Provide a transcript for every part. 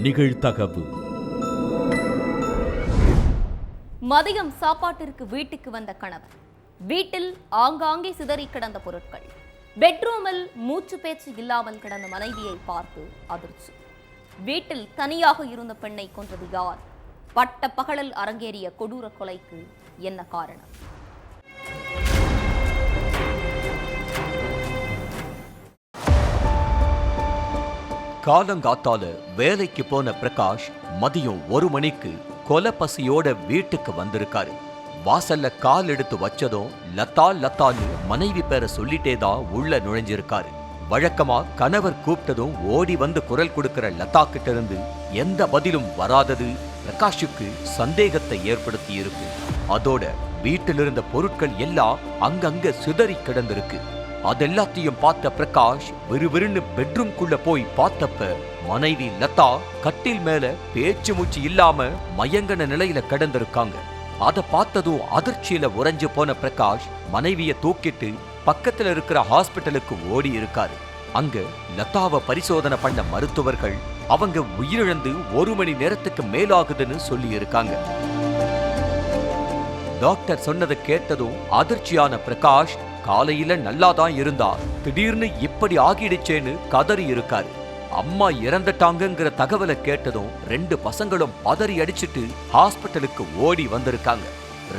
நிகழ்தகவு. மதியம் சாப்பாட்டிற்கு வீட்டுக்கு வந்த கணவர், வீட்டில் ஆங்காங்கே சிதறி கிடந்த பொருட்கள், பெட்ரூமில் மூச்சு பேச்சு இல்லாமல் கிடந்த மனைவியை பார்த்து அதிர்ச்சி. வீட்டில் தனியாக இருந்த பெண்ணை கொன்றது யார்? பட்ட பகலில் அரங்கேறிய கொடூர கொலைக்கு என்ன காரணம்? காலங்காத்தால வேலைக்கு போன பிரகாஷ் மதியம் 1 மணிக்கு கொலை பசியோட வீட்டுக்கு வந்திருக்காரு. வாசல்ல கால் எடுத்து வச்சதும் லதா லதான்னு மனைவி பேரை சொல்லிட்டேதான் உள்ள நுழைஞ்சிருக்காரு. வழக்கமா கணவர் கூப்பிட்டதும் ஓடி வந்து குரல் கொடுக்கிற லதா கிட்ட இருந்து எந்த பதிலும் வராதது பிரகாஷுக்கு சந்தேகத்தை ஏற்படுத்தி இருக்கு. அதோட வீட்டில் இருந்த பொருட்கள் எல்லாம் அங்கங்க சிதறி கிடந்திருக்கு. அதெல்லாத்தையும் பார்த்த பிரகாஷ் விறுவிறுன்னு பெட்ரூம்குள்ள போய் பார்த்தப்ப மனைவி லதா கட்டில் மேல பேச்சு மூச்சு இல்லாம மயங்கன நிலையில கிடந்திருக்காங்க. அத பார்த்ததும் அதிர்ச்சியில உறைஞ்சு போன பிரகாஷ் மனைவிய தூக்கிட்டு பக்கத்துல இருக்கிற ஹாஸ்பிட்டலுக்கு ஓடி இருக்காரு. அங்க லதாவை பரிசோதனை பண்ண மருத்துவர்கள் அவங்க உயிரிழந்து 1 மணி நேரத்துக்கு மேலாகுதுன்னு சொல்லி இருக்காங்க. டாக்டர் சொன்னதை கேட்டதும் அதிர்ச்சியான பிரகாஷ் காலையில நல்லாதான் இருந்தா திடீர்னு இப்படி ஆகிடுச்சேன்னு கதறி இருக்காரு. அம்மா இறந்துட்டாங்கிற தகவலை கேட்டதும் 2 பசங்களும் பதறி அடிச்சிட்டு ஹாஸ்பிட்டலுக்கு ஓடி வந்திருக்காங்க.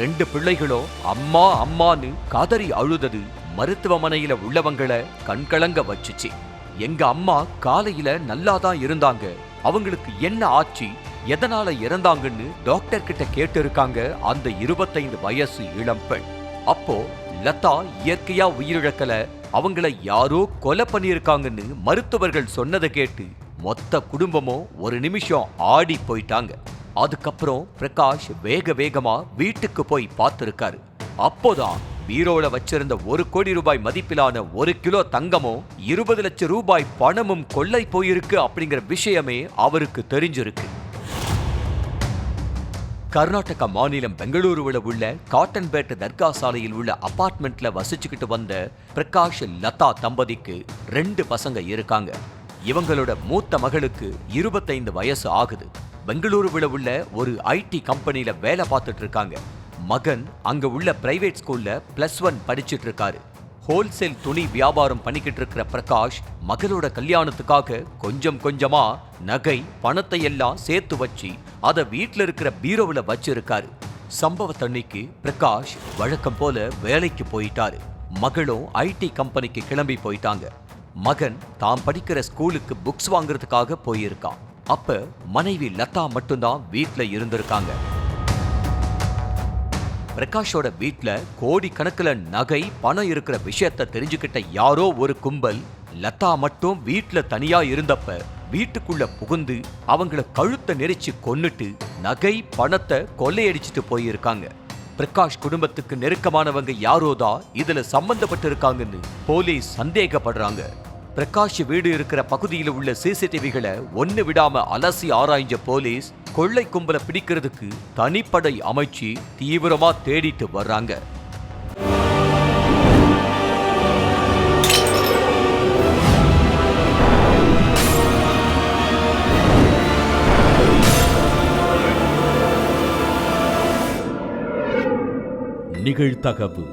2 பிள்ளைகளும் அம்மா அம்மான்னு கதறி அழுதது மருத்துவமனையில உள்ளவங்களை கண்கலங்க வச்சுச்சு. எங்க அம்மா காலையில நல்லாதான் இருந்தாங்க, அவங்களுக்கு என்ன ஆச்சு, எதனால இறந்தாங்கன்னு டாக்டர் கிட்ட கேட்டு இருக்காங்க அந்த 25 வயசு இளம் பெண். அப்போ லதா இயற்கையா உயிரிழக்கல, அவங்கள யாரோ கொலை பண்ணியிருக்காங்கன்னு மருத்துவர்கள் சொன்னதை கேட்டு மொத்த குடும்பமும் 1 நிமிஷம் ஆடி போயிட்டாங்க. அதுக்கப்புறம் பிரகாஷ் வேக வேகமா வீட்டுக்கு போய் பார்த்திருக்காரு. அப்போதான் பீரோல வச்சிருந்த 1 கோடி ரூபாய் மதிப்பிலான 1 கிலோ தங்கமும் 20 லட்சம் ரூபாய் பணமும் கொள்ளை போயிருக்கு அப்படிங்கிற விஷயமே அவருக்கு தெரிஞ்சிருக்கு. கர்நாடகா மாநிலம் பெங்களூருவில் உள்ள காட்டன்பேட் தர்கா சாலையில் உள்ள அபார்ட்மெண்ட்ல வசிச்சுக்கிட்டு வந்த பிரகாஷ் லதா தம்பதிக்கு 2 பசங்க இருக்காங்க. இவங்களோட மூத்த மகளுக்கு 25 வயசு ஆகுது. பெங்களூருவில் உள்ள ஒரு ஐடி கம்பெனில வேலை பார்த்துட்டு இருக்காங்க. மகன் அங்க உள்ள பிரைவேட் ஸ்கூல்ல +1 படிச்சுட்டு இருக்காரு. ஹோல்சேல் துணி வியாபாரம் பண்ணிக்கிட்டு இருக்கிற பிரகாஷ் மகளோட கல்யாணத்துக்காக கொஞ்சம் கொஞ்சமா நகை பணத்தை எல்லாம் சேர்த்து வச்சு அதை வீட்டில் இருக்கிற பீரோவில் வச்சிருக்காரு. சம்பவத்தன்னைக்கு பிரகாஷ் வழக்கம் போல வேலைக்கு போயிட்டாரு. மகளும் ஐடி கம்பெனிக்கு கிளம்பி போயிட்டாங்க. மகன் தாம் படிக்கிற ஸ்கூலுக்கு புக்ஸ் வாங்குறதுக்காக போயிருக்கான். அப்ப மனைவி லதா மட்டும்தான் வீட்டுல இருந்திருக்காங்க. பிரகாஷோட வீட்டுல கோடி கணக்குல நகை பணம் இருக்கிற விஷயத்த தெரிஞ்சுக்கிட்ட யாரோ ஒரு கும்பல் லதா மட்டும் வீட்டுல தனியா இருந்தப்ப வீட்டுக்குள்ள புகுந்து அவங்கள கழுத்தை நெரிச்சு கொன்னுட்டு நகை பணத்தை கொள்ளையடிச்சிட்டு போயிருக்காங்க. பிரகாஷ் குடும்பத்துக்கு நெருக்கமானவங்க யாரோதான் இதுல சம்பந்தப்பட்டு இருக்காங்கன்னு போலீஸ் சந்தேகப்படுறாங்க. பிரகாஷ் வீடு இருக்கிற பகுதியில் உள்ள சிசிடிவிகளை ஒன்னு விடாம அலசி ஆராய்ஞ்ச போலீஸ் கொள்ளை கும்பலை பிடிக்கிறதுக்கு தனிப்படை அமைச்சு தீவிரமா தேடிட்டு வர்றாங்க. நிகழ்தகவு.